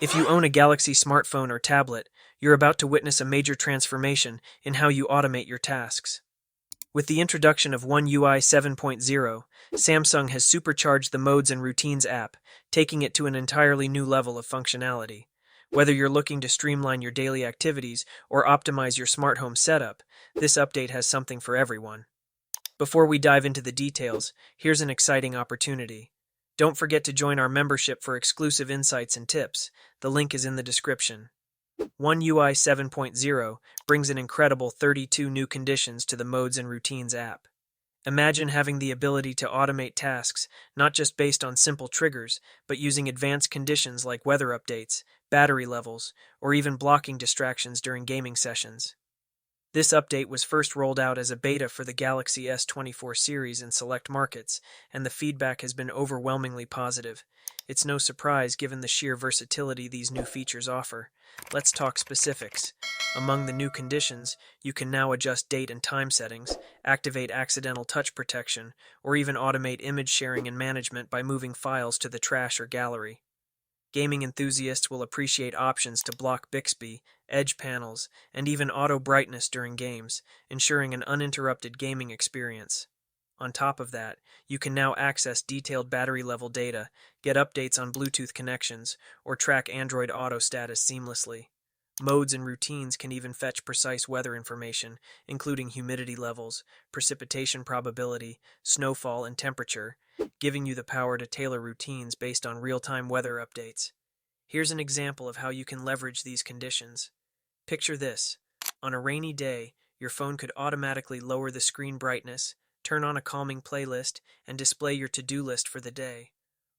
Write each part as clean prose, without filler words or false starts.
If you own a Galaxy smartphone or tablet, you're about to witness a major transformation in how you automate your tasks. With the introduction of One UI 7.0, Samsung has supercharged the Modes and Routines app, taking it to an entirely new level of functionality. Whether you're looking to streamline your daily activities or optimize your smart home setup, this update has something for everyone. Before we dive into the details, here's an exciting opportunity. Don't forget to join our membership for exclusive insights and tips. The link is in the description. One UI 7.0 brings an incredible 32 new conditions to the Modes and Routines app. Imagine having the ability to automate tasks, not just based on simple triggers, but using advanced conditions like weather updates, battery levels, or even blocking distractions during gaming sessions. This update was first rolled out as a beta for the Galaxy S24 series in select markets, and the feedback has been overwhelmingly positive. It's no surprise given the sheer versatility these new features offer. Let's talk specifics. Among the new conditions, you can now adjust date and time settings, activate accidental touch protection, or even automate image sharing and management by moving files to the trash or gallery. Gaming enthusiasts will appreciate options to block Bixby, edge panels, and even auto brightness during games, ensuring an uninterrupted gaming experience. On top of that, you can now access detailed battery level data, get updates on Bluetooth connections, or track Android Auto status seamlessly. Modes and Routines can even fetch precise weather information, including humidity levels, precipitation probability, snowfall, and temperature, giving you the power to tailor routines based on real-time weather updates. Here's an example of how you can leverage these conditions. Picture this. On a rainy day, your phone could automatically lower the screen brightness, turn on a calming playlist, and display your to-do list for the day.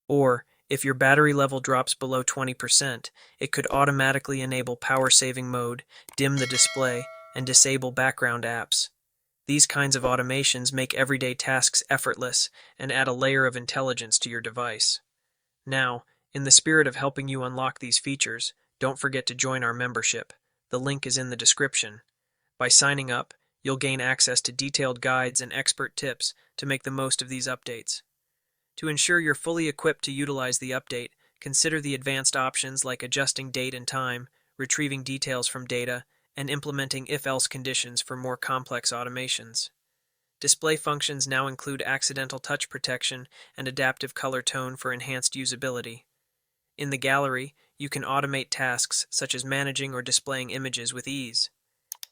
Or, if your battery level drops below 20%, it could automatically enable power-saving mode, dim the display, and disable background apps. These kinds of automations make everyday tasks effortless and add a layer of intelligence to your device. Now, in the spirit of helping you unlock these features, don't forget to join our membership. The link is in the description. By signing up, you'll gain access to detailed guides and expert tips to make the most of these updates. To ensure you're fully equipped to utilize the update, consider the advanced options like adjusting date and time, retrieving details from data, and implementing if-else conditions for more complex automations. Display functions now include accidental touch protection and adaptive color tone for enhanced usability. In the gallery, you can automate tasks such as managing or displaying images with ease.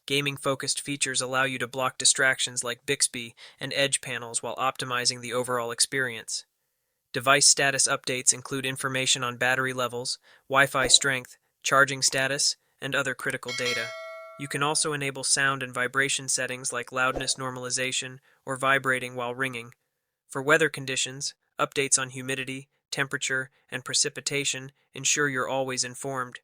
Gaming-focused features allow you to block distractions like Bixby and edge panels while optimizing the overall experience. Device status updates include information on battery levels, Wi-Fi strength, charging status, and other critical data. You can also enable sound and vibration settings like loudness normalization or vibrating while ringing. For weather conditions, updates on humidity, temperature, and precipitation ensure you're always informed.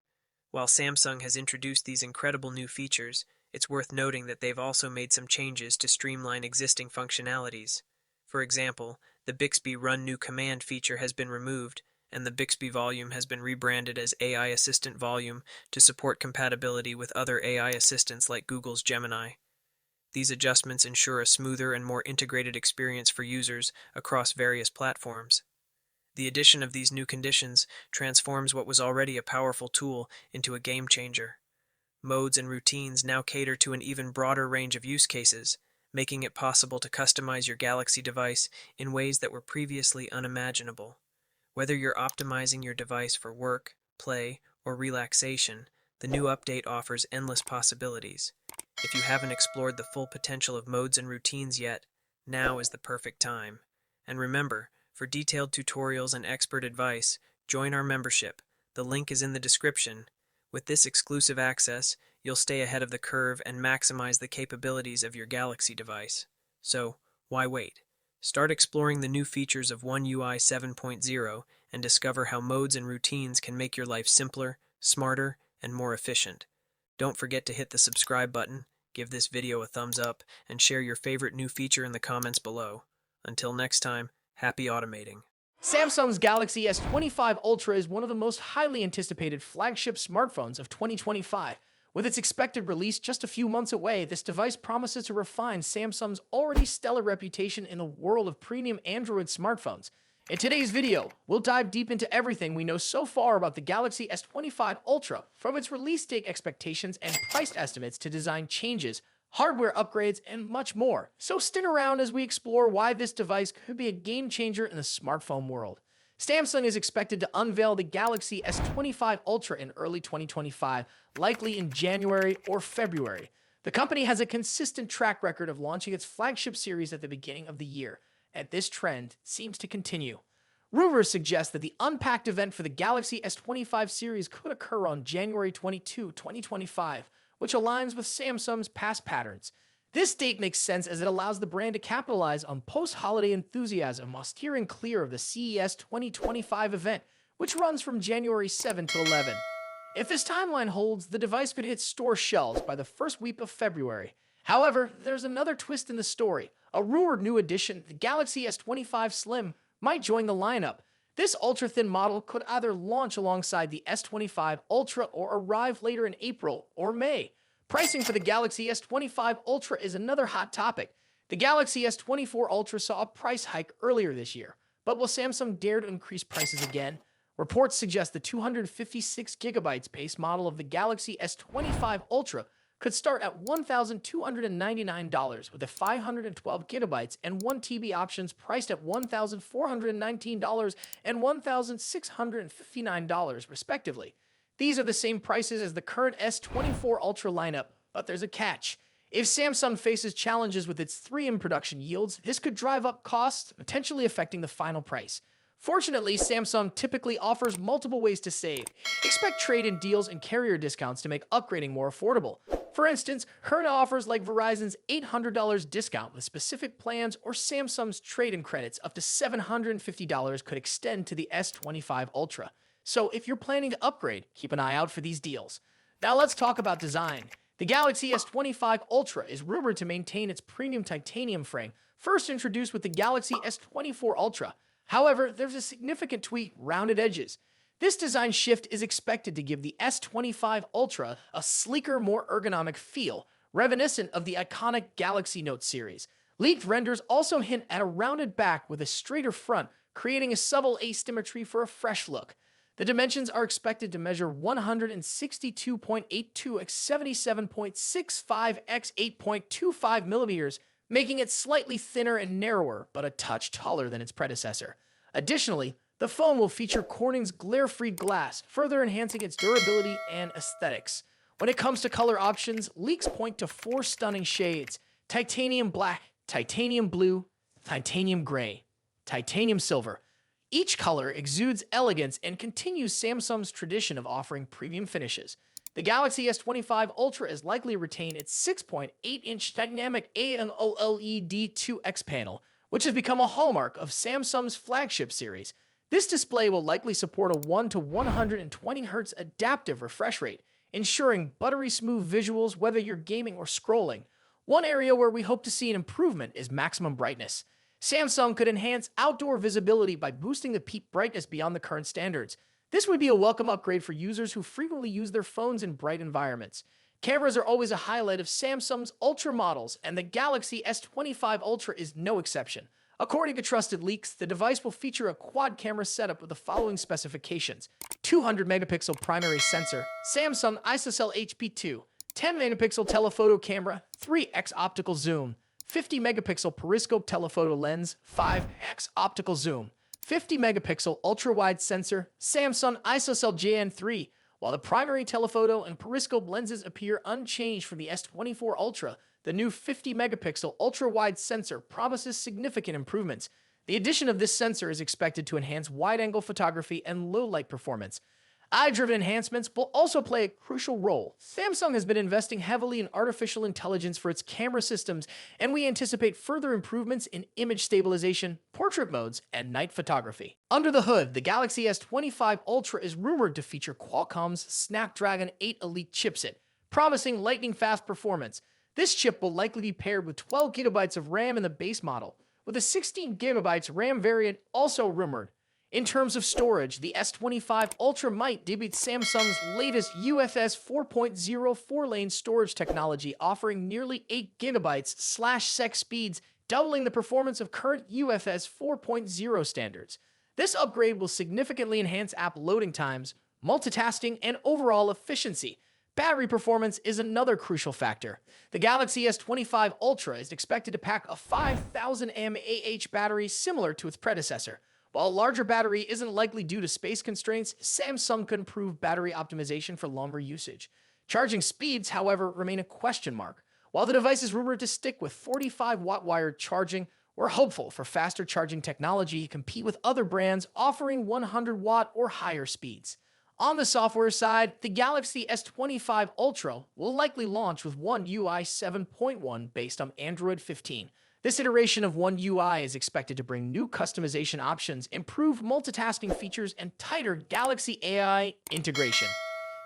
While Samsung has introduced these incredible new features, it's worth noting that they've also made some changes to streamline existing functionalities. For example, the Bixby Run New Command feature has been removed, and the Bixby Volume has been rebranded as AI Assistant Volume to support compatibility with other AI assistants like Google's Gemini. These adjustments ensure a smoother and more integrated experience for users across various platforms. The addition of these new conditions transforms what was already a powerful tool into a game changer. Modes and Routines now cater to an even broader range of use cases, making it possible to customize your Galaxy device in ways that were previously unimaginable. Whether you're optimizing your device for work, play, or relaxation, the new update offers endless possibilities. If you haven't explored the full potential of Modes and Routines yet, now is the perfect time. And remember, for detailed tutorials and expert advice, join our membership. The link is in the description. With this exclusive access, you'll stay ahead of the curve and maximize the capabilities of your Galaxy device. So, why wait? Start exploring the new features of One UI 7.0 and discover how Modes and Routines can make your life simpler, smarter, and more efficient. Don't forget to hit the subscribe button, give this video a thumbs up, and share your favorite new feature in the comments below. Until next time, happy automating. Samsung's Galaxy S25 Ultra is one of the most highly anticipated flagship smartphones of 2025. With its expected release just a few months away, this device promises to refine Samsung's already stellar reputation in the world of premium Android smartphones. In today's video, we'll dive deep into everything we know so far about the Galaxy S25 Ultra, from its release date expectations and price estimates to design changes, hardware upgrades, and much more. So stick around as we explore why this device could be a game changer in the smartphone world. Samsung is expected to unveil the Galaxy S25 Ultra in early 2025, likely in January or February. The company has a consistent track record of launching its flagship series at the beginning of the year, and this trend seems to continue. Rumors suggest that the unpacked event for the Galaxy S25 series could occur on January 22, 2025, which aligns with Samsung's past patterns. This date makes sense as it allows the brand to capitalize on post-holiday enthusiasm while steering clear of the CES 2025 event, which runs from January 7 to 11. If this timeline holds, the device could hit store shelves by the first week of February. However, there's another twist in the story. A rumored new addition, the Galaxy S25 Slim, might join the lineup. This ultra-thin model could either launch alongside the S25 Ultra or arrive later in April or May. Pricing for the Galaxy S25 Ultra is another hot topic. The Galaxy S24 Ultra saw a price hike earlier this year, but will Samsung dare to increase prices again? Reports suggest the 256GB base model of the Galaxy S25 Ultra could start at $1,299 with the 512GB and 1TB options priced at $1,419 and $1,659 respectively. These are the same prices as the current S24 Ultra lineup, but there's a catch. If Samsung faces challenges with its 3M production yields, this could drive up costs, potentially affecting the final price. Fortunately, Samsung typically offers multiple ways to save. Expect trade-in deals and carrier discounts to make upgrading more affordable. For instance, current offers like Verizon's $800 discount with specific plans or Samsung's trade-in credits up to $750 could extend to the S25 Ultra. So if you're planning to upgrade, keep an eye out for these deals. Now let's talk about design. The Galaxy S25 Ultra is rumored to maintain its premium titanium frame, first introduced with the Galaxy S24 Ultra. However, there's a significant tweak: rounded edges. This design shift is expected to give the S25 Ultra a sleeker, more ergonomic feel, reminiscent of the iconic Galaxy Note series. Leaked renders also hint at a rounded back with a straighter front, creating a subtle asymmetry for a fresh look. The dimensions are expected to measure 162.82 x 77.65 x 8.25 millimeters, making it slightly thinner and narrower, but a touch taller than its predecessor. Additionally, the phone will feature Corning's glare-free glass, further enhancing its durability and aesthetics. When it comes to color options, leaks point to 4 stunning shades: titanium black, titanium blue, titanium gray, titanium silver. Each color exudes elegance and continues Samsung's tradition of offering premium finishes. The Galaxy S25 Ultra is likely to retain its 6.8-inch dynamic AMOLED 2X panel, which has become a hallmark of Samsung's flagship series. This display will likely support a 1 to 120 Hz adaptive refresh rate, ensuring buttery smooth visuals whether you're gaming or scrolling. One area where we hope to see an improvement is maximum brightness. Samsung could enhance outdoor visibility by boosting the peak brightness beyond the current standards. This would be a welcome upgrade for users who frequently use their phones in bright environments. Cameras are always a highlight of Samsung's Ultra models, and the Galaxy S25 Ultra is no exception. According to trusted leaks, the device will feature a quad-camera setup with the following specifications: 200-megapixel primary sensor, Samsung ISOCELL HP2, 10-megapixel telephoto camera, 3x optical zoom, 50-megapixel periscope telephoto lens, 5x optical zoom, 50-megapixel ultra-wide sensor, Samsung ISOCELL JN3. While the primary telephoto and periscope lenses appear unchanged from the S24 Ultra, the new 50-megapixel ultra-wide sensor promises significant improvements. The addition of this sensor is expected to enhance wide-angle photography and low-light performance. Eye-driven enhancements will also play a crucial role. Samsung has been investing heavily in artificial intelligence for its camera systems, and we anticipate further improvements in image stabilization, portrait modes, and night photography. Under the hood, the Galaxy S25 Ultra is rumored to feature Qualcomm's Snapdragon 8 Elite chipset, promising lightning-fast performance. This chip will likely be paired with 12GB of RAM in the base model, with a 16GB RAM variant also rumored. In terms of storage, the S25 Ultra might debut Samsung's latest UFS 4.0 4-lane storage technology, offering nearly 8GB/sec speeds, doubling the performance of current UFS 4.0 standards. This upgrade will significantly enhance app loading times, multitasking, and overall efficiency. Battery performance is another crucial factor. The Galaxy S25 Ultra is expected to pack a 5000 mAh battery similar to its predecessor. While a larger battery isn't likely due to space constraints, Samsung could improve battery optimization for longer usage. Charging speeds, however, remain a question mark. While the device is rumored to stick with 45-watt wired charging, we're hopeful for faster charging technology to compete with other brands offering 100-watt or higher speeds. On the software side, the Galaxy S25 Ultra will likely launch with One UI 7.1 based on Android 15. This iteration of One UI is expected to bring new customization options, improved multitasking features, and tighter Galaxy AI integration.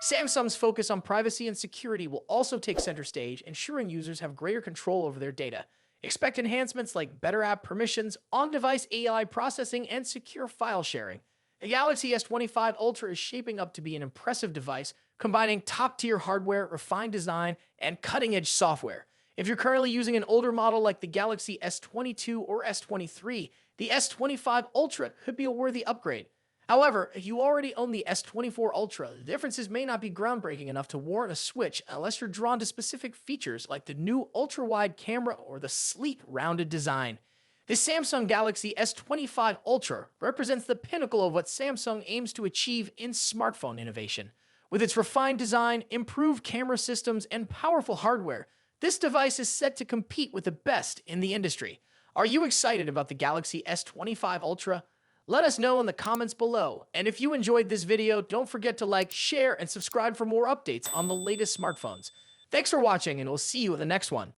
Samsung's focus on privacy and security will also take center stage, ensuring users have greater control over their data. Expect enhancements like better app permissions, on-device AI processing, and secure file sharing. The Galaxy S25 Ultra is shaping up to be an impressive device, combining top-tier hardware, refined design, and cutting-edge software. If you're currently using an older model like the Galaxy S22 or S23, the S25 Ultra could be a worthy upgrade. However, if you already own the S24 Ultra, the differences may not be groundbreaking enough to warrant a switch unless you're drawn to specific features like the new ultra-wide camera or the sleek, rounded design. The Samsung Galaxy S25 Ultra represents the pinnacle of what Samsung aims to achieve in smartphone innovation. With its refined design, improved camera systems, and powerful hardware, this device is set to compete with the best in the industry. Are you excited about the Galaxy S25 Ultra? Let us know in the comments below, and if you enjoyed this video, don't forget to like, share, and subscribe for more updates on the latest smartphones. Thanks for watching, and we'll see you in the next one.